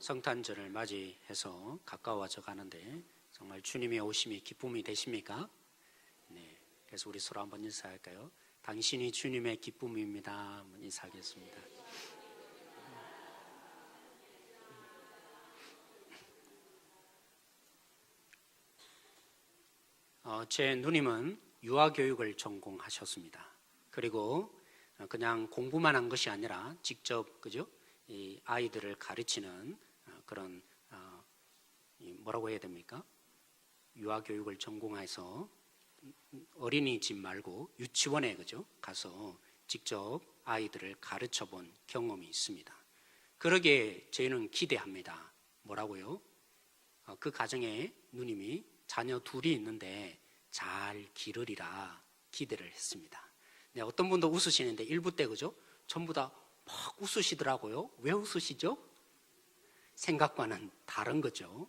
성탄절을 맞이해서 가까워져 가는데 정말 주님의 오심이 기쁨이 되십니까? 네, 그래서 우리 서로 한번 인사할까요? 당신이 주님의 기쁨입니다. 한번 인사하겠습니다. 제 누님은 유아교육을 전공하셨습니다. 그리고 그냥 공부만 한 것이 아니라 직접 이 아이들을 가르치는 그런 뭐라고 해야 됩니까? 유아교육을 전공해서 어린이집 말고 유치원에 가서 직접 아이들을 가르쳐 본 경험이 있습니다. 그러기에 저희는 기대합니다. 뭐라고요? 그 가정에 누님이 자녀 둘이 있는데 잘 기르리라 기대를 했습니다. 네, 어떤 분도 웃으시는데 일부 때 전부 다 막 웃으시더라고요. 왜 웃으시죠? 생각과는 다른 거죠.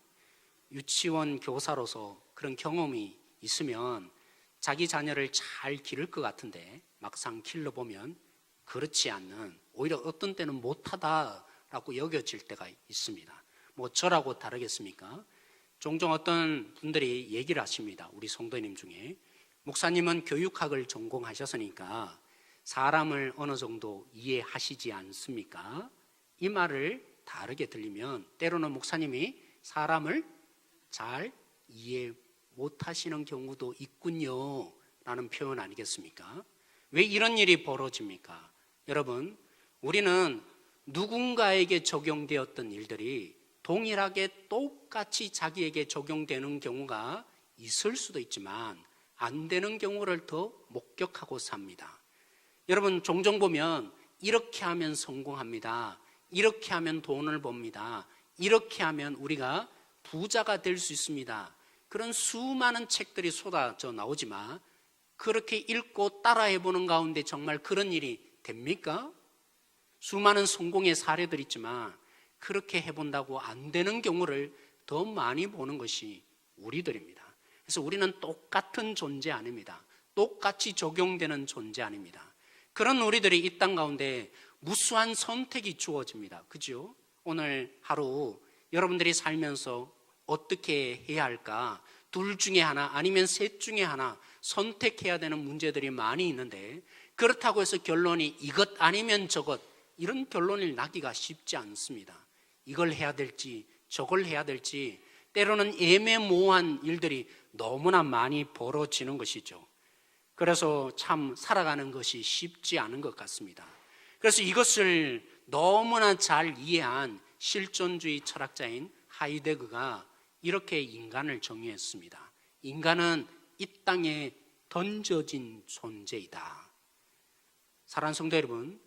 유치원 교사로서 그런 경험이 있으면 자기 자녀를 잘 기를 것 같은데 막상 길러보면 그렇지 않는, 오히려 어떤 때는 못하다라고 여겨질 때가 있습니다. 뭐 저라고 다르겠습니까? 종종 어떤 분들이 얘기를 하십니다. 우리 성도님 중에 목사님은 교육학을 전공하셨으니까 사람을 어느 정도 이해하시지 않습니까? 이 말을 다르게 들리면 때로는 목사님이 사람을 잘 이해 못하시는 경우도 있군요 라는 표현 아니겠습니까? 왜 이런 일이 벌어집니까? 여러분, 우리는 누군가에게 적용되었던 일들이 동일하게 똑같이 자기에게 적용되는 경우가 있을 수도 있지만 안 되는 경우를 더 목격하고 삽니다. 여러분, 종종 보면 이렇게 하면 성공합니다. 이렇게 하면 돈을 법니다. 이렇게 하면 우리가 부자가 될 수 있습니다. 그런 수많은 책들이 쏟아져 나오지만 그렇게 읽고 따라해보는 가운데 정말 그런 일이 됩니까? 수많은 성공의 사례들 있지만 그렇게 해본다고 안 되는 경우를 더 많이 보는 것이 우리들입니다. 그래서 우리는 똑같은 존재 아닙니다. 똑같이 적용되는 존재 아닙니다. 그런 우리들이 이 땅 가운데 무수한 선택이 주어집니다. 그죠? 오늘 하루 여러분들이 살면서 어떻게 해야 할까? 둘 중에 하나 아니면 셋 중에 하나 선택해야 되는 문제들이 많이 있는데 그렇다고 해서 결론이 이것 아니면 저것 이런 결론을 나기가 쉽지 않습니다. 이걸 해야 될지 저걸 해야 될지 때로는 애매모호한 일들이 너무나 많이 벌어지는 것이죠. 그래서 참 살아가는 것이 쉽지 않은 것 같습니다. 그래서 이것을 너무나 잘 이해한 실존주의 철학자인 하이데거가 이렇게 인간을 정의했습니다. 인간은 이 땅에 던져진 존재이다. 사랑하는 성도 여러분,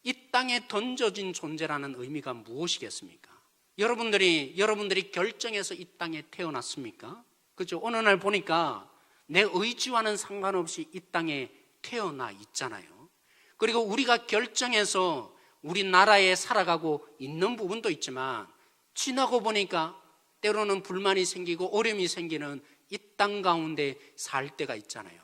이 땅에 던져진 존재라는 의미가 무엇이겠습니까? 여러분들이 결정해서 이 땅에 태어났습니까? 그죠? 어느 날 보니까 내 의지와는 상관없이 이 땅에 태어나 있잖아요. 그리고 우리가 결정해서 우리나라에 살아가고 있는 부분도 있지만 지나고 보니까 때로는 불만이 생기고 어려움이 생기는 이 땅 가운데 살 때가 있잖아요.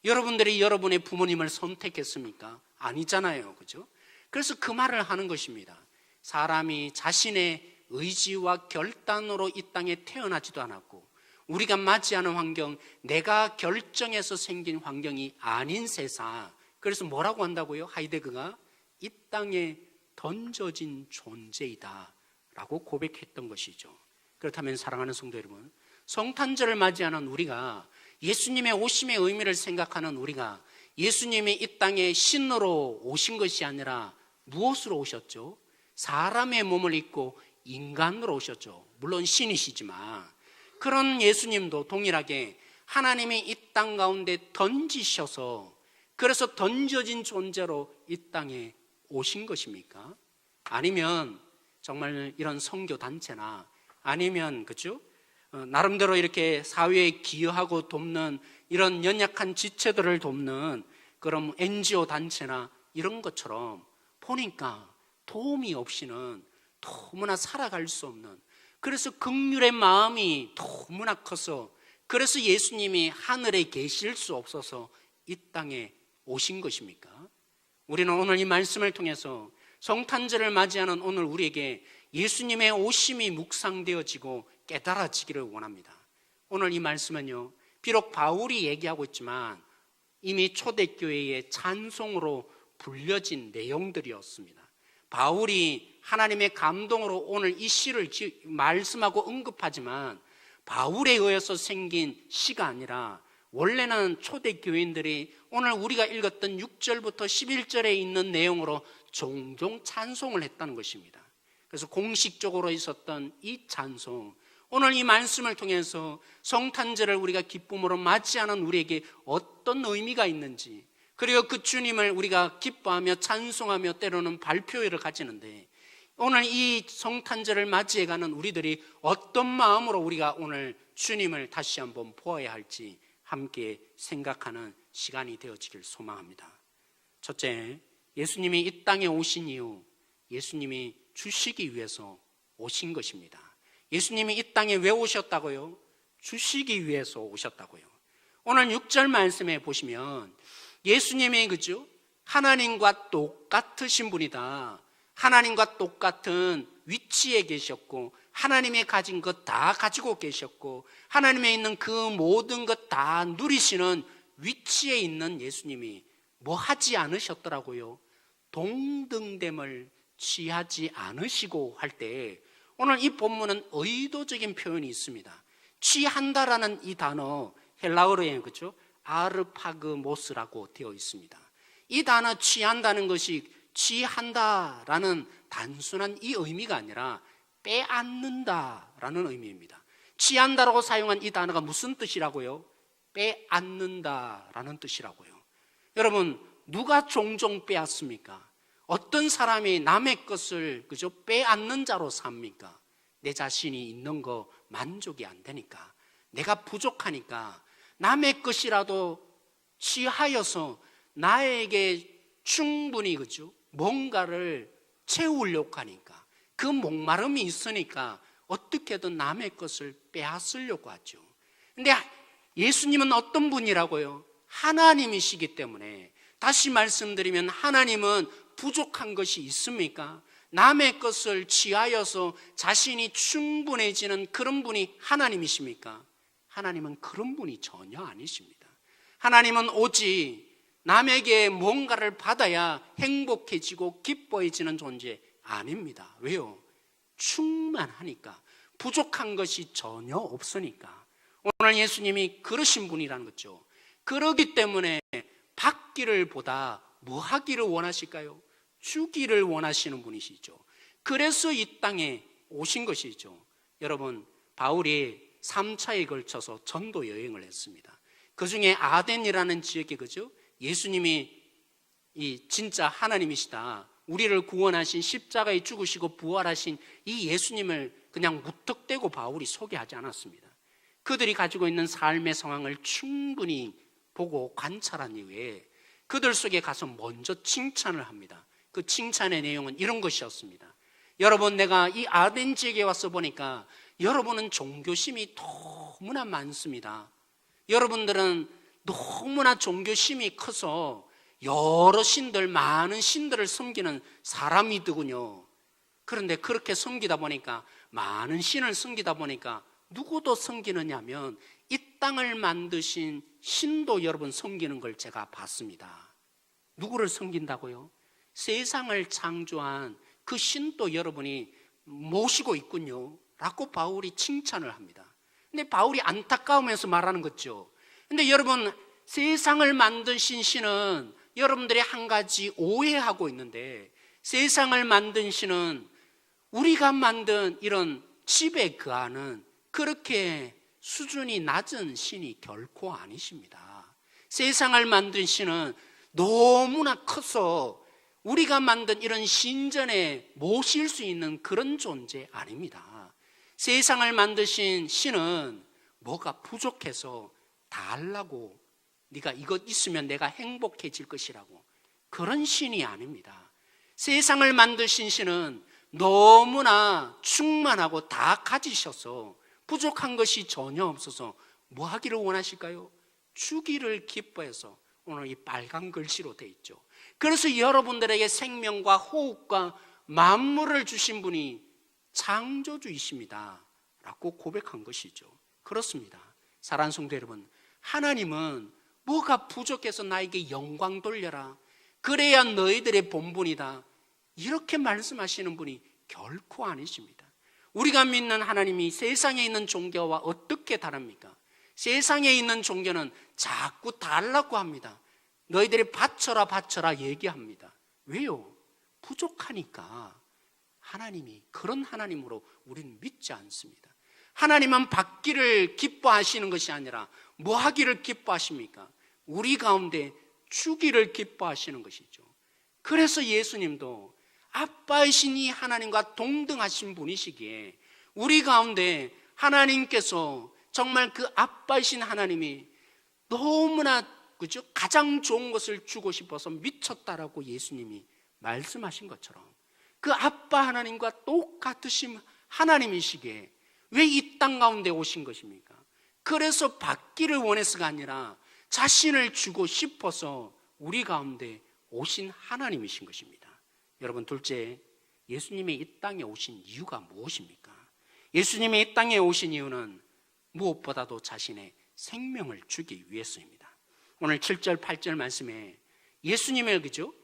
여러분들이 여러분의 부모님을 선택했습니까? 아니잖아요. 그죠? 그래서 그 말을 하는 것입니다. 사람이 자신의 의지와 결단으로 이 땅에 태어나지도 않았고 우리가 맞이하는 환경, 내가 결정해서 생긴 환경이 아닌 세상. 그래서 뭐라고 한다고요? 하이데거가 이 땅에 던져진 존재이다 라고 고백했던 것이죠. 그렇다면 사랑하는 성도 여러분, 성탄절을 맞이하는 우리가, 예수님의 오심의 의미를 생각하는 우리가 예수님이 이 땅에 신으로 오신 것이 아니라 무엇으로 오셨죠? 사람의 몸을 입고 인간으로 오셨죠. 물론 신이시지만 그런 예수님도 동일하게 하나님이 이 땅 가운데 던지셔서 그래서 던져진 존재로 이 땅에 오신 것입니까? 아니면 정말 이런 선교단체나 아니면 나름대로 이렇게 사회에 기여하고 돕는 이런 연약한 지체들을 돕는 그런 NGO 단체나 이런 것처럼 보니까 도움이 없이는 너무나 살아갈 수 없는, 그래서 긍휼의 마음이 너무나 커서 그래서 예수님이 하늘에 계실 수 없어서 이 땅에 오신 것입니까? 우리는 오늘 이 말씀을 통해서 성탄절을 맞이하는 오늘 우리에게 예수님의 오심이 묵상되어지고 깨달아지기를 원합니다. 오늘 이 말씀은요, 비록 바울이 얘기하고 있지만 이미 초대교회의 찬송으로 불려진 내용들이었습니다. 바울이 하나님의 감동으로 오늘 이 시를 말씀하고 언급하지만 바울에 의해서 생긴 시가 아니라 원래는 초대교인들이 오늘 우리가 읽었던 6절부터 11절에 있는 내용으로 종종 찬송을 했다는 것입니다. 그래서 공식적으로 있었던 이 찬송, 오늘 이 말씀을 통해서 성탄절을 우리가 기쁨으로 맞이하는 우리에게 어떤 의미가 있는지, 그리고 그 주님을 우리가 기뻐하며 찬송하며 때로는 발표회를 가지는데 오늘 이 성탄절을 맞이해가는 우리들이 어떤 마음으로 우리가 오늘 주님을 다시 한번 보아야 할지 함께 생각하는 시간이 되어지길 소망합니다. 첫째, 예수님이 이 땅에 오신 이유, 예수님이 주시기 위해서 오신 것입니다. 예수님이 이 땅에 왜 오셨다고요? 주시기 위해서 오셨다고요. 오늘 6절 말씀에 보시면 예수님이 그죠? 하나님과 똑같으신 분이다. 하나님과 똑같은 위치에 계셨고 하나님이 가진 것 다 가지고 계셨고 하나님에 있는 그 모든 것 다 누리시는 위치에 있는 예수님이 뭐 하지 않으셨더라고요? 동등됨을 취하지 않으시고 할 때 오늘 이 본문은 의도적인 표현이 있습니다. 취한다라는 이 단어 헬라어로에 그렇죠? 아르파그모스라고 되어 있습니다. 이 단어 취한다는 것이 취한다라는 단순한 이 의미가 아니라 빼앗는다라는 의미입니다. 취한다라고 사용한 이 단어가 무슨 뜻이라고요? 빼앗는다라는 뜻이라고요. 여러분, 누가 종종 빼앗습니까? 어떤 사람이 남의 것을 그저 빼앗는 자로 삽니까? 내 자신이 있는 거 만족이 안 되니까, 내가 부족하니까 남의 것이라도 취하여서 나에게 충분히 그죠? 뭔가를 채우려고 하니까, 그 목마름이 있으니까 어떻게든 남의 것을 빼앗으려고 하죠. 근데 예수님은 어떤 분이라고요? 하나님이시기 때문에, 다시 말씀드리면 하나님은 부족한 것이 있습니까? 남의 것을 취하여서 자신이 충분해지는 그런 분이 하나님이십니까? 하나님은 그런 분이 전혀 아니십니다. 하나님은 오직 남에게 뭔가를 받아야 행복해지고 기뻐해지는 존재 아닙니다. 왜요? 충만하니까, 부족한 것이 전혀 없으니까. 오늘 예수님이 그러신 분이라는 거죠. 그러기 때문에 받기를 보다 뭐 하기를 원하실까요? 주기를 원하시는 분이시죠. 그래서 이 땅에 오신 것이죠. 여러분, 바울이 3차에 걸쳐서 전도 여행을 했습니다. 그 중에 아덴이라는 지역에 그죠? 예수님이 이 진짜 하나님이시다, 우리를 구원하신 십자가에 죽으시고 부활하신 이 예수님을 그냥 무턱대고 바울이 소개하지 않았습니다. 그들이 가지고 있는 삶의 상황을 충분히 보고 관찰한 이후에 그들 속에 가서 먼저 칭찬을 합니다. 그 칭찬의 내용은 이런 것이었습니다. 여러분, 내가 이 아덴 지역에 와서 보니까 여러분은 종교심이 너무나 많습니다. 여러분들은 너무나 종교심이 커서 여러 신들, 많은 신들을 섬기는 사람이더군요. 그런데 그렇게 섬기다 보니까, 많은 신을 섬기다 보니까 누구도 섬기느냐면 이 땅을 만드신 신도 여러분 섬기는 걸 제가 봤습니다. 누구를 섬긴다고요? 세상을 창조한 그 신도 여러분이 모시고 있군요 라고 바울이 칭찬을 합니다. 근데 바울이 안타까우면서 말하는 거죠. 근데 여러분, 세상을 만드신 신은 여러분들이 한 가지 오해하고 있는데, 세상을 만든 신은 우리가 만든 이런 집에 거하는 그렇게 수준이 낮은 신이 결코 아니십니다. 세상을 만든 신은 너무나 커서 우리가 만든 이런 신전에 모실 수 있는 그런 존재 아닙니다. 세상을 만드신 신은 뭐가 부족해서 달라고, 네가 이것 있으면 내가 행복해질 것이라고, 그런 신이 아닙니다. 세상을 만드신 신은 너무나 충만하고 다 가지셔서 부족한 것이 전혀 없어서 뭐 하기를 원하실까요? 주기를 기뻐해서 오늘 이 빨간 글씨로 되어 있죠. 그래서 여러분들에게 생명과 호흡과 만물을 주신 분이 창조주이십니다 라고 고백한 것이죠. 그렇습니다. 사랑하는 성도 여러분, 하나님은 뭐가 부족해서 나에게 영광 돌려라, 그래야 너희들의 본분이다, 이렇게 말씀하시는 분이 결코 아니십니다. 우리가 믿는 하나님이 세상에 있는 종교와 어떻게 다릅니까? 세상에 있는 종교는 자꾸 달라고 합니다. 너희들이 바쳐라 바쳐라 얘기합니다. 왜요? 부족하니까. 하나님이 그런 하나님으로 우리는 믿지 않습니다. 하나님은 받기를 기뻐하시는 것이 아니라 뭐 하기를 기뻐하십니까? 우리 가운데 주기를 기뻐하시는 것이죠. 그래서 예수님도 아빠이신 이 하나님과 동등하신 분이시기에 우리 가운데 하나님께서 정말 그 아빠이신 하나님이 너무나 그죠? 가장 좋은 것을 주고 싶어서 미쳤다라고 예수님이 말씀하신 것처럼 그 아빠 하나님과 똑같으신 하나님이시기에 왜 이 땅 가운데 오신 것입니까? 그래서 받기를 원해서가 아니라 자신을 주고 싶어서 우리 가운데 오신 하나님이신 것입니다. 여러분, 둘째, 예수님이 이 땅에 오신 이유가 무엇입니까? 예수님이 이 땅에 오신 이유는 무엇보다도 자신의 생명을 주기 위해서입니다. 오늘 7절 8절 말씀에 예수님의 그죠?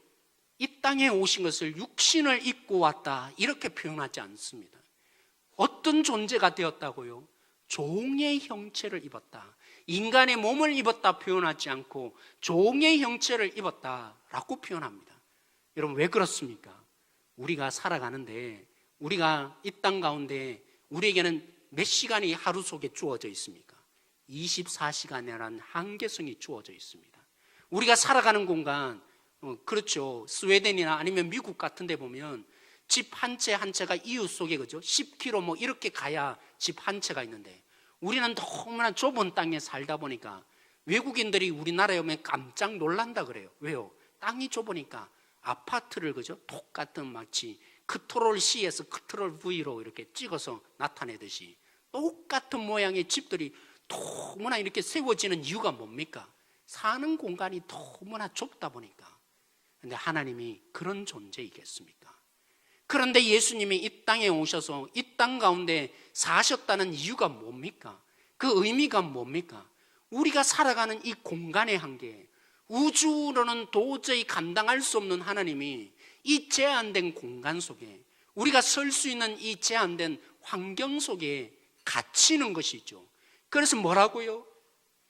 이 땅에 오신 것을 육신을 입고 왔다 이렇게 표현하지 않습니다. 어떤 존재가 되었다고요? 종의 형체를 입었다. 인간의 몸을 입었다 표현하지 않고 종의 형체를 입었다라고 표현합니다. 여러분, 왜 그렇습니까? 우리가 살아가는데 우리가 이 땅 가운데 우리에게는 몇 시간이 하루 속에 주어져 있습니까? 24시간이라는 한계성이 주어져 있습니다. 우리가 살아가는 공간, 그렇죠. 스웨덴이나 아니면 미국 같은 데 보면 집 한 채 한 채가 이웃 속에 그죠? 10km 뭐 이렇게 가야 집 한 채가 있는데 우리는 너무나 좁은 땅에 살다 보니까 외국인들이 우리나라에 오면 깜짝 놀란다 그래요. 왜요? 땅이 좁으니까 아파트를 그죠? 똑같은 마치 컨트롤 C에서 컨트롤 V로 이렇게 찍어서 나타내듯이 똑같은 모양의 집들이 너무나 이렇게 세워지는 이유가 뭡니까? 사는 공간이 너무나 좁다 보니까. 그런데 하나님이 그런 존재이겠습니까? 그런데 예수님이 이 땅에 오셔서 이 땅 가운데 사셨다는 이유가 뭡니까? 그 의미가 뭡니까? 우리가 살아가는 이 공간의 한계, 우주로는 도저히 감당할 수 없는 하나님이 이 제한된 공간 속에 우리가 설 수 있는 이 제한된 환경 속에 갇히는 것이죠. 그래서 뭐라고요?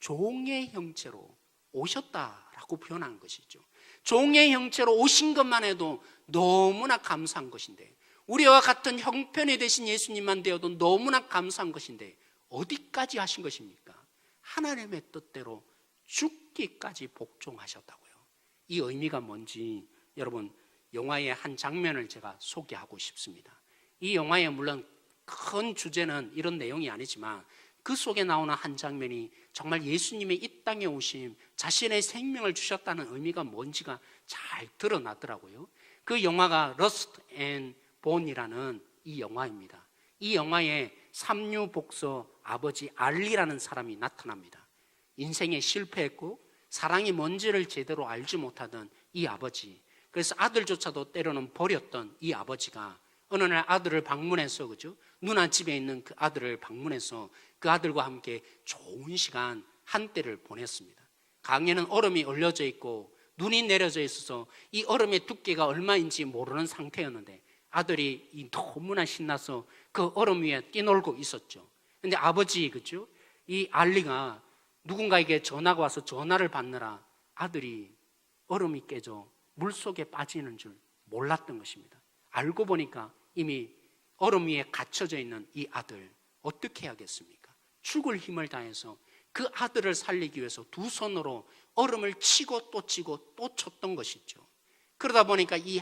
종의 형체로 오셨다라고 표현한 것이죠. 종의 형체로 오신 것만 해도 너무나 감사한 것인데, 우리와 같은 형편이 되신 예수님만 되어도 너무나 감사한 것인데 어디까지 하신 것입니까? 하나님의 뜻대로 죽기까지 복종하셨다고요. 이 의미가 뭔지 여러분, 영화의 한 장면을 제가 소개하고 싶습니다. 이 영화에 물론 큰 주제는 이런 내용이 아니지만 그 속에 나오는 한 장면이 정말 예수님의 이 땅에 오심, 자신의 생명을 주셨다는 의미가 뭔지가 잘 드러나더라고요. 그 영화가 러스트 앤 본이라는 이 영화입니다. 이 영화에 삼류복서 아버지 알리라는 사람이 나타납니다. 인생에 실패했고 사랑이 뭔지를 제대로 알지 못하던 이 아버지, 그래서 아들조차도 때로는 버렸던 이 아버지가 어느 날 아들을 방문해서 그죠? 누나 집에 있는 그 아들을 방문해서 그 아들과 함께 좋은 시간 한때를 보냈습니다. 강에는 얼음이 얼려져 있고 눈이 내려져 있어서 이 얼음의 두께가 얼마인지 모르는 상태였는데 아들이 너무나 신나서 그 얼음 위에 뛰놀고 있었죠. 근데 아버지 그죠? 이 알리가 누군가에게 전화가 와서 전화를 받느라 아들이 얼음이 깨져 물속에 빠지는 줄 몰랐던 것입니다. 알고 보니까 이미 얼음 위에 갇혀져 있는 이 아들, 어떻게 해야겠습니까? 죽을 힘을 다해서 그 아들을 살리기 위해서 두 손으로 얼음을 치고 또 쳤던 것이죠. 그러다 보니까 이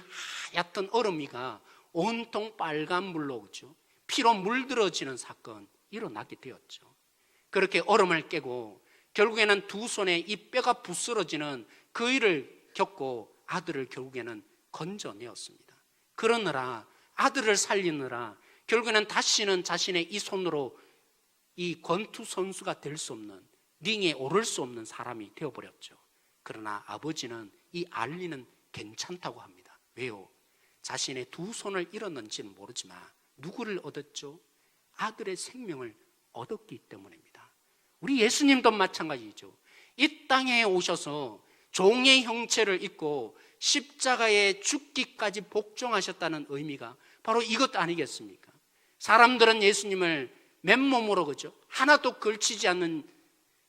하얗던 얼음 위가 온통 빨간 물로 그죠? 피로 물들어지는 사건 일어나게 되었죠. 그렇게 얼음을 깨고 결국에는 두 손에 이 뼈가 부스러지는 그 일을 겪고 아들을 결국에는 건져내었습니다. 그러느라 아들을 살리느라 결국에는 다시는 자신의 이 손으로 이 권투 선수가 될 수 없는, 링에 오를 수 없는 사람이 되어버렸죠. 그러나 아버지는 이 알리는 괜찮다고 합니다. 왜요? 자신의 두 손을 잃었는지는 모르지만 누구를 얻었죠? 아들의 생명을 얻었기 때문입니다. 우리 예수님도 마찬가지죠. 이 땅에 오셔서 종의 형체를 입고 십자가에 죽기까지 복종하셨다는 의미가 바로 이것 아니겠습니까? 사람들은 예수님을 맨몸으로, 그죠? 하나도 걸치지 않는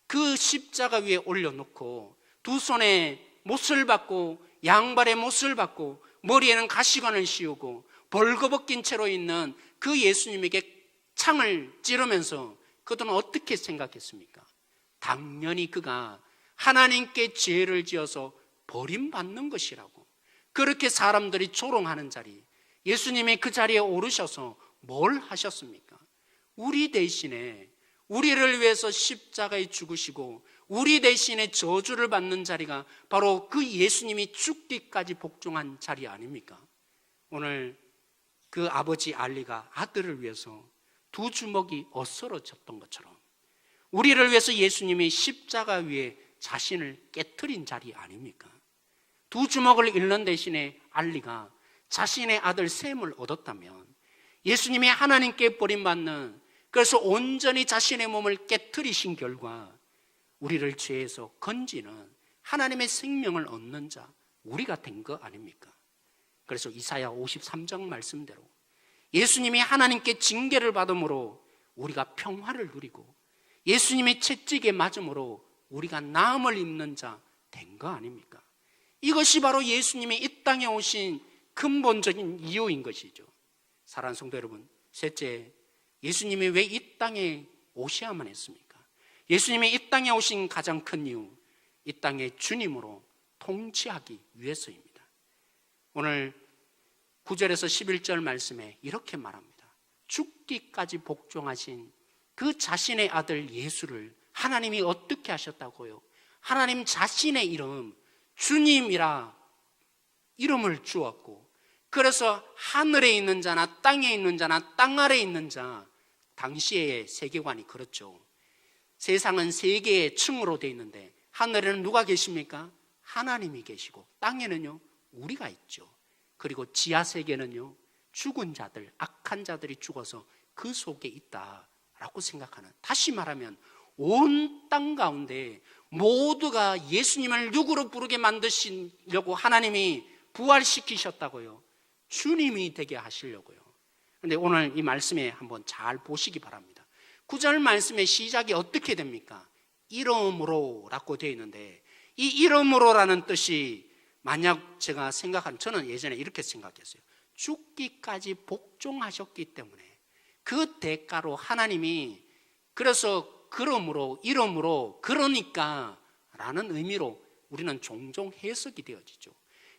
그 십자가 위에 올려놓고 두 손에 못을 받고 양발에 못을 받고 머리에는 가시관을 씌우고 벌거벗긴 채로 있는 그 예수님에게 창을 찌르면서 그들은 어떻게 생각했습니까? 당연히 그가 하나님께 죄를 지어서 버림받는 것이라고. 그렇게 사람들이 조롱하는 자리, 예수님이 그 자리에 오르셔서 뭘 하셨습니까? 우리 대신에, 우리를 위해서 십자가에 죽으시고 우리 대신에 저주를 받는 자리가 바로 그 예수님이 죽기까지 복종한 자리 아닙니까? 오늘 그 아버지 알리가 아들을 위해서 두 주먹이 엇설어졌던 것처럼 우리를 위해서 예수님이 십자가 위에 자신을 깨트린 자리 아닙니까? 두 주먹을 잃는 대신에 알리가 자신의 아들 셈을 얻었다면, 예수님이 하나님께 버림받는, 그래서 온전히 자신의 몸을 깨트리신 결과 우리를 죄에서 건지는 하나님의 생명을 얻는 자, 우리가 된 거 아닙니까? 그래서 이사야 53장 말씀대로 예수님이 하나님께 징계를 받음으로 우리가 평화를 누리고 예수님의 채찍에 맞음으로 우리가 나음을 입는 자 된 거 아닙니까? 이것이 바로 예수님이 이 땅에 오신 근본적인 이유인 것이죠. 사랑하는 성도 여러분, 셋째, 예수님이 왜 이 땅에 오셔야만 했습니까? 예수님이 이 땅에 오신 가장 큰 이유, 이 땅의 주님으로 통치하기 위해서입니다. 오늘 9절에서 11절 말씀에 이렇게 말합니다. 죽기까지 복종하신 그 자신의 아들 예수를 하나님이 어떻게 하셨다고요? 하나님 자신의 이름, 주님이라 이름을 주었고, 그래서 하늘에 있는 자나 땅에 있는 자나 땅 아래에 있는 자, 당시의 세계관이 그렇죠. 세상은 세 개의 층으로 되어 있는데 하늘에는 누가 계십니까? 하나님이 계시고, 땅에는요 우리가 있죠. 그리고 지하 세계는요 죽은 자들, 악한 자들이 죽어서 그 속에 있다라고 생각하는, 다시 말하면 온 땅 가운데 모두가 예수님을 누구로 부르게 만드시려고 하나님이 부활시키셨다고요. 주님이 되게 하시려고요. 그런데 오늘 이 말씀에 한번 잘 보시기 바랍니다. 9절 말씀의 시작이 어떻게 됩니까? 이름으로 라고 되어 있는데, 이 이름으로라는 뜻이 만약 제가 저는 예전에 이렇게 생각했어요. 죽기까지 복종하셨기 때문에 그 대가로 하나님이, 그래서 그러므로, 이름으로, 그러니까 라는 의미로 우리는 종종 해석이 되어지죠.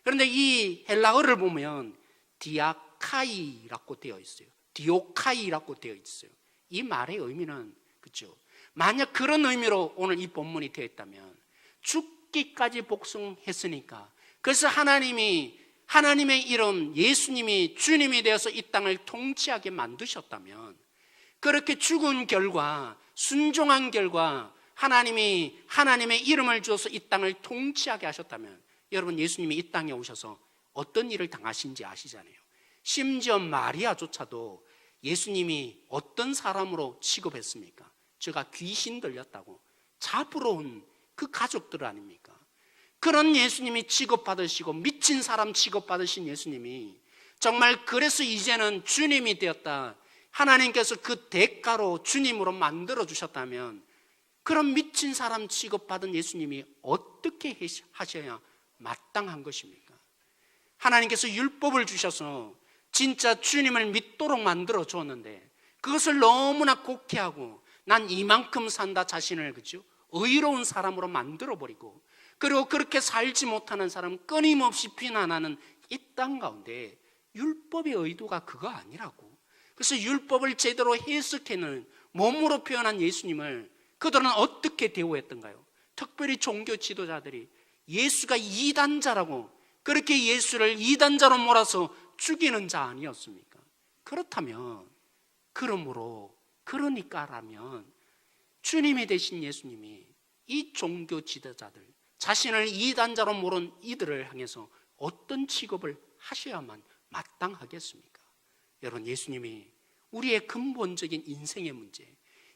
그런데 이 헬라어를 보면 디아카이라고 되어 있어요. 디오카이라고 되어 있어요. 이 말의 의미는, 그렇죠, 만약 그런 의미로 오늘 이 본문이 되어 있다면, 죽기까지 복종했으니까, 그래서 하나님이 하나님의 이름 예수님이 주님이 되어서 이 땅을 통치하게 만드셨다면, 그렇게 죽은 결과, 순종한 결과 하나님이 하나님의 이름을 주어서 이 땅을 통치하게 하셨다면, 여러분 예수님이 이 땅에 오셔서 어떤 일을 당하신지 아시잖아요. 심지어 마리아조차도 예수님이 어떤 사람으로 취급했습니까? 제가 귀신 들렸다고 잡으러 온 그 가족들 아닙니까? 그런 예수님이 취급받으시고 미친 사람 취급받으신 예수님이 정말 그래서 이제는 주님이 되었다, 하나님께서 그 대가로 주님으로 만들어 주셨다면, 그런 미친 사람 취급받은 예수님이 어떻게 하셔야 마땅한 것입니까? 하나님께서 율법을 주셔서 진짜 주님을 믿도록 만들어 주었는데, 그것을 너무나 곡해하고 난 이만큼 산다 자신을, 그죠, 의로운 사람으로 만들어버리고, 그리고 그렇게 살지 못하는 사람 끊임없이 비난하는 이 땅 가운데 율법의 의도가 그거 아니라고. 그래서 율법을 제대로 해석해는 몸으로 표현한 예수님을 그들은 어떻게 대우했던가요? 특별히 종교 지도자들이 예수가 이단자라고, 그렇게 예수를 이단자로 몰아서 죽이는 자 아니었습니까? 그렇다면, 그러므로, 그러니까라면 주님이 되신 예수님이 이 종교 지도자들, 자신을 이단자로 모른 이들을 향해서 어떤 취급을 하셔야만 마땅하겠습니까? 여러분, 예수님이 우리의 근본적인 인생의 문제,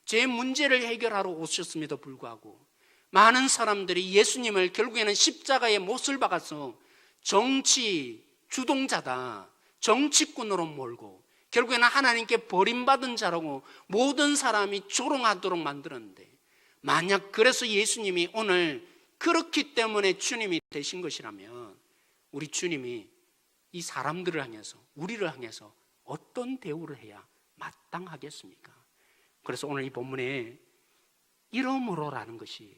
제 문제를 해결하러 오셨음에도 불구하고 많은 사람들이 예수님을 결국에는 십자가에 못을 박아서 정치 주동자다, 정치꾼으로 몰고 결국에는 하나님께 버림받은 자라고 모든 사람이 조롱하도록 만들었는데, 만약 그래서 예수님이 오늘 그렇기 때문에 주님이 되신 것이라면 우리 주님이 이 사람들을 향해서, 우리를 향해서 어떤 대우를 해야 마땅하겠습니까? 그래서 오늘 이 본문에 이러므로라는 것이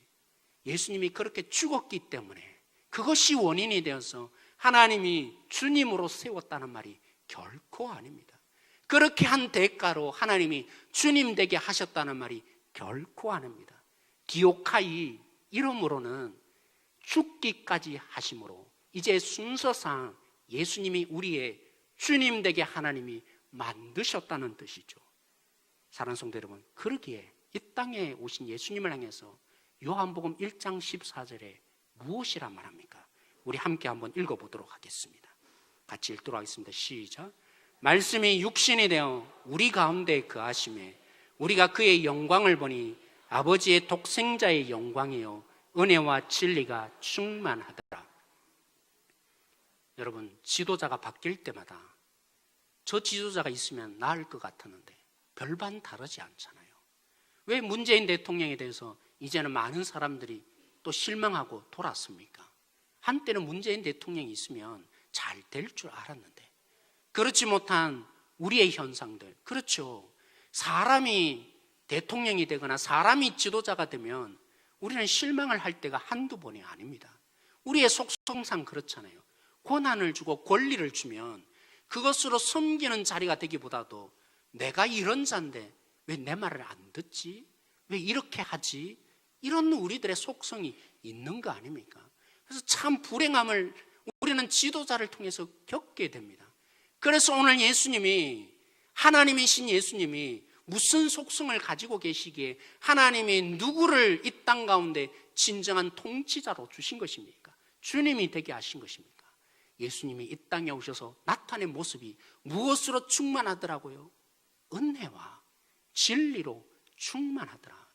예수님이 그렇게 죽었기 때문에 그것이 원인이 되어서 하나님이 주님으로 세웠다는 말이 결코 아닙니다. 그렇게 한 대가로 하나님이 주님 되게 하셨다는 말이 결코 아닙니다. 디오카이, 이러므로는 죽기까지 하심으로 이제 순서상 예수님이 우리의 주님 되게 하나님이 만드셨다는 뜻이죠. 사랑하는 성도 여러분, 그러기에 이 땅에 오신 예수님을 향해서 요한복음 1장 14절에 무엇이라 말합니까? 우리 함께 한번 읽어보도록 하겠습니다. 같이 읽도록 하겠습니다. 시작. 말씀이 육신이 되어 우리 가운데 거하심에 우리가 그의 영광을 보니 아버지의 독생자의 영광이요 은혜와 진리가 충만하더라. 여러분, 지도자가 바뀔 때마다 저 지도자가 있으면 나을 것 같았는데 별반 다르지 않잖아요. 왜 문재인 대통령에 대해서 이제는 많은 사람들이 또 실망하고 돌았습니까? 한때는 문재인 대통령이 있으면 잘 될 줄 알았는데, 그렇지 못한 우리의 현상들, 그렇죠. 사람이 대통령이 되거나 사람이 지도자가 되면 우리는 실망을 할 때가 한두 번이 아닙니다. 우리의 속성상 그렇잖아요. 권한을 주고 권리를 주면 그것으로 섬기는 자리가 되기보다도 내가 이런 자인데 왜 내 말을 안 듣지? 왜 이렇게 하지? 이런 우리들의 속성이 있는 거 아닙니까? 그래서 참 불행함을 우리는 지도자를 통해서 겪게 됩니다. 그래서 오늘 예수님이, 하나님이신 예수님이 무슨 속성을 가지고 계시기에 하나님이 누구를 이 땅 가운데 진정한 통치자로 주신 것입니까? 주님이 되게 하신 것입니까? 예수님이 이 땅에 오셔서 나타낸 모습이 무엇으로 충만하더라고요? 은혜와 진리로 충만하더라.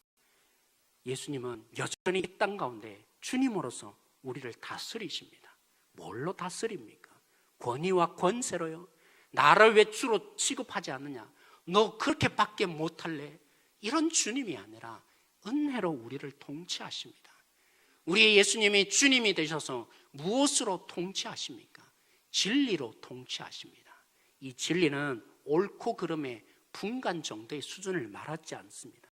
예수님은 여전히 이 땅 가운데 주님으로서 우리를 다스리십니다. 뭘로 다스립니까? 권위와 권세로요? 나를 왜 주로 취급하지 않느냐? 너 그렇게밖에 못할래? 이런 주님이 아니라 은혜로 우리를 통치하십니다. 우리의 예수님이 주님이 되셔서 무엇으로 통치하십니까? 진리로 통치하십니다. 이 진리는 옳고 그름의 분간 정도의 수준을 말하지 않습니다.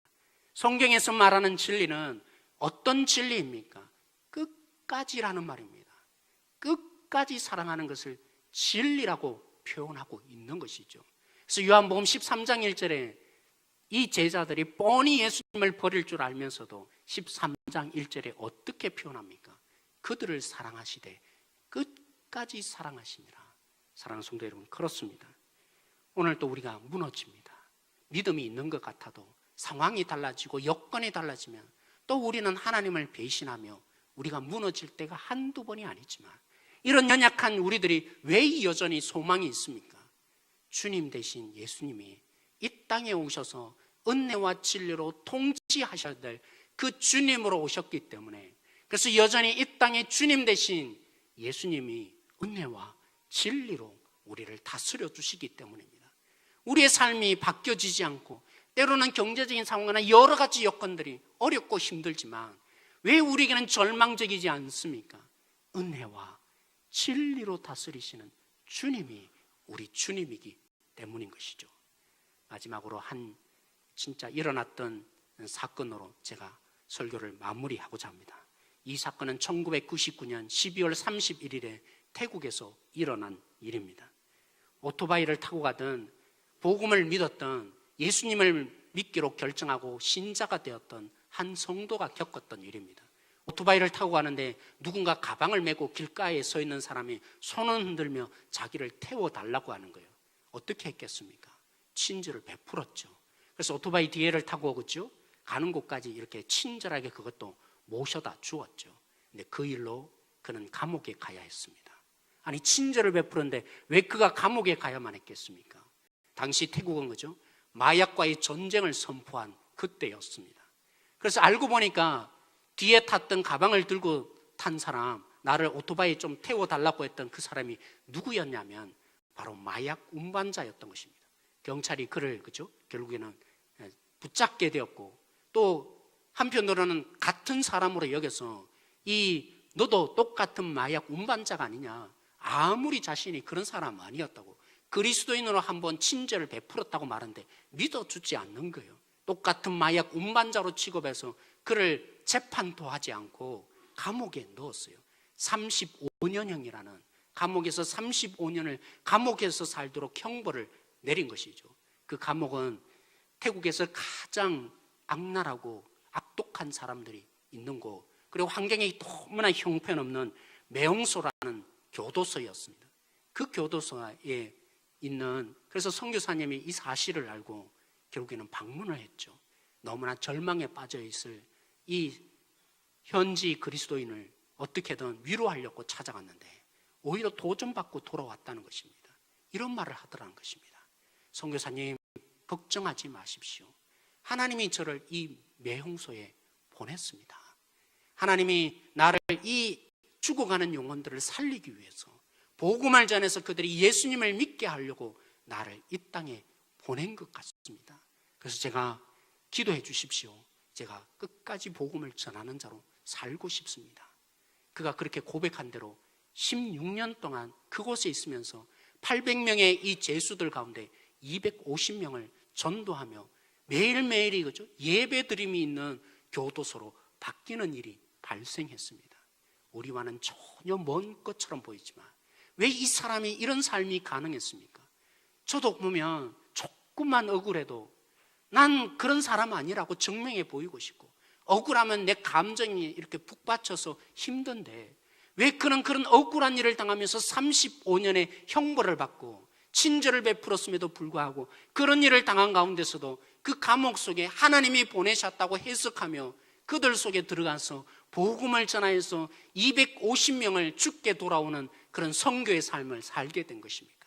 성경에서 말하는 진리는 어떤 진리입니까? 끝까지라는 말입니다. 끝까지 사랑하는 것을 진리라고 표현하고 있는 것이죠. 그래서 요한복음 13장 1절에 이 제자들이 뻔히 예수님을 버릴 줄 알면서도 13장 1절에 어떻게 표현합니까? 그들을 사랑하시되 끝까지 사랑하시니라. 사랑하는 성도 여러분, 그렇습니다. 오늘 또 우리가 무너집니다. 믿음이 있는 것 같아도 상황이 달라지고 여건이 달라지면 또 우리는 하나님을 배신하며 우리가 무너질 때가 한두 번이 아니지만, 이런 연약한 우리들이 왜 여전히 소망이 있습니까? 주님 대신 예수님이 이 땅에 오셔서 은혜와 진리로 통치하셔야 될 그 주님으로 오셨기 때문에, 그래서 여전히 이 땅에 주님 대신 예수님이 은혜와 진리로 우리를 다스려 주시기 때문입니다. 우리의 삶이 바뀌어지지 않고 때로는 경제적인 상황이나 여러 가지 여건들이 어렵고 힘들지만 왜 우리에게는 절망적이지 않습니까? 은혜와 진리로 다스리시는 주님이 우리 주님이기 때문인 것이죠. 마지막으로 한 진짜 일어났던 사건으로 제가 설교를 마무리하고자 합니다. 이 사건은 1999년 12월 31일에 태국에서 일어난 일입니다. 오토바이를 타고 가던 복음을 믿었던, 예수님을 믿기로 결정하고 신자가 되었던 한 성도가 겪었던 일입니다. 오토바이를 타고 가는데 누군가 가방을 메고 길가에 서 있는 사람이 손을 흔들며 자기를 태워달라고 하는 거예요. 어떻게 했겠습니까? 친절을 베풀었죠. 그래서 오토바이 뒤에를 타고 오겠죠. 가는 곳까지 이렇게 친절하게 그것도 모셔다 주었죠. 근데 그 일로 그는 감옥에 가야 했습니다. 아니, 친절을 베푸는데 왜 그가 감옥에 가야만 했겠습니까? 당시 태국은 그죠? 마약과의 전쟁을 선포한 그때였습니다. 그래서 알고 보니까 뒤에 탔던 가방을 들고 탄 사람, 나를 오토바이에 좀 태워달라고 했던 그 사람이 누구였냐면 바로 마약 운반자였던 것입니다. 경찰이 그를 결국에는 붙잡게 되었고, 또 한편으로는 같은 사람으로 여겨서 너도 똑같은 마약 운반자가 아니냐, 아무리 자신이 그런 사람 아니었다고, 그리스도인으로 한번 친절을 베풀었다고 말하는데 믿어주지 않는 거예요. 똑같은 마약 운반자로 취급해서 그를 재판도 하지 않고 감옥에 넣었어요. 35년형이라는, 감옥에서 35년을 감옥에서 살도록 형벌을 내린 것이죠. 그 감옥은 태국에서 가장 악랄하고 악독한 사람들이 있는 곳, 그리고 환경이 너무나 형편없는 매형소라는 교도소였습니다. 그 교도소에 있는, 그래서 선교사님이 이 사실을 알고 결국에는 방문을 했죠. 너무나 절망에 빠져 있을 이 현지 그리스도인을 어떻게든 위로하려고 찾아갔는데 오히려 도전받고 돌아왔다는 것입니다. 이런 말을 하더라는 것입니다. 선교사님, 걱정하지 마십시오. 하나님이 저를 이 매형소에 보냈습니다. 하나님이 나를 이 죽어가는 영혼들을 살리기 위해서, 복음을 전해서 그들이 예수님을 믿게 하려고 나를 이 땅에 보낸 것 같습니다. 그래서 제가 기도해 주십시오. 제가 끝까지 복음을 전하는 자로 살고 싶습니다. 그가 그렇게 고백한 대로 16년 동안 그곳에 있으면서 800명의 이 제수들 가운데 250명을 전도하며 매일매일이 예배드림이 있는 교도소로 바뀌는 일이 발생했습니다. 우리와는 전혀 먼 것처럼 보이지만 왜 이 사람이 이런 삶이 가능했습니까? 저도 보면 조금만 억울해도 난 그런 사람 아니라고 증명해 보이고 싶고, 억울하면 내 감정이 이렇게 북받쳐서 힘든데 왜 그런 억울한 일을 당하면서 35년의 형벌을 받고 친절을 베풀었음에도 불구하고 그런 일을 당한 가운데서도 그 감옥 속에 하나님이 보내셨다고 해석하며 그들 속에 들어가서 복음을 전하여서 250명을 죽게 돌아오는 그런 선교의 삶을 살게 된 것입니까?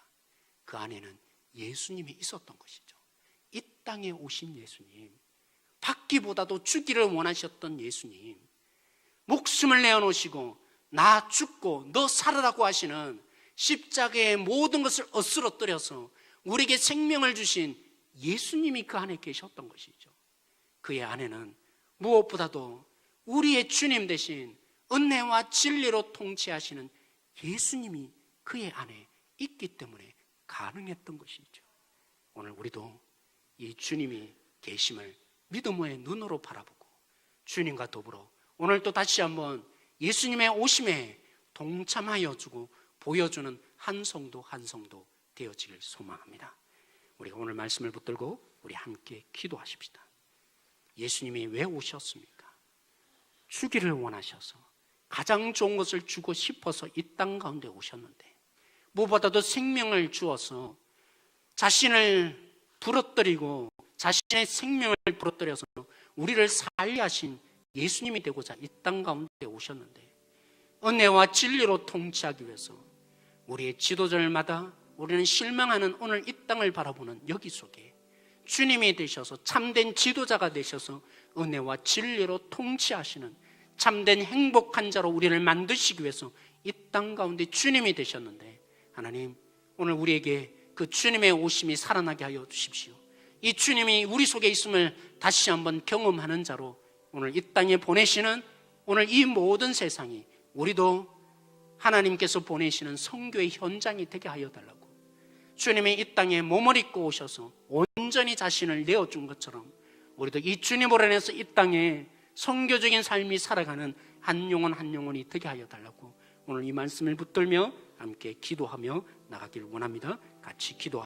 그 안에는 예수님이 있었던 것이죠. 이 땅에 오신 예수님, 받기보다도 주기를 원하셨던 예수님, 목숨을 내어놓으시고 나 죽고 너 살으라고 하시는 십자가의 모든 것을 엎스러뜨려서 우리에게 생명을 주신 예수님이 그 안에 계셨던 것이죠. 그의 안에는 무엇보다도 우리의 주님 대신 은혜와 진리로 통치하시는 예수님이 그의 안에 있기 때문에 가능했던 것이죠. 오늘 우리도 이 주님이 계심을 믿음의 눈으로 바라보고 주님과 더불어 오늘 또 다시 한번 예수님의 오심에 동참하여 주고 보여주는 한 성도 한 성도 되어지길 소망합니다. 우리가 오늘 말씀을 붙들고 우리 함께 기도하십시다. 예수님이 왜 오셨습니까? 주기를 원하셔서 가장 좋은 것을 주고 싶어서 이 땅 가운데 오셨는데, 무엇보다도 생명을 주어서 자신을 부러뜨리고 자신의 생명을 부러뜨려서 우리를 살게 하신 예수님이 되고자 이 땅 가운데 오셨는데, 은혜와 진리로 통치하기 위해서 우리의 지도자들마다 우리는 실망하는 오늘 이 땅을 바라보는 여기 속에 주님이 되셔서 참된 지도자가 되셔서 은혜와 진리로 통치하시는 참된 행복한 자로 우리를 만드시기 위해서 이 땅 가운데 주님이 되셨는데, 하나님 오늘 우리에게 그 주님의 오심이 살아나게 하여 주십시오. 이 주님이 우리 속에 있음을 다시 한번 경험하는 자로 오늘 이 땅에 보내시는 오늘 이 모든 세상이 우리도 하나님께서 보내시는 선교의 현장이 되게 하여 달라고, 주님이 이 땅에 몸을 입고 오셔서 온전히 자신을 내어준 것처럼 우리도 이 주님으로 인해서 이 땅에 선교적인 삶이 살아가는 한 영혼 한 영혼이 되게 하여 달라고 오늘 이 말씀을 붙들며 함께 기도하며 나가길 원합니다. 같이 기도하겠습니다.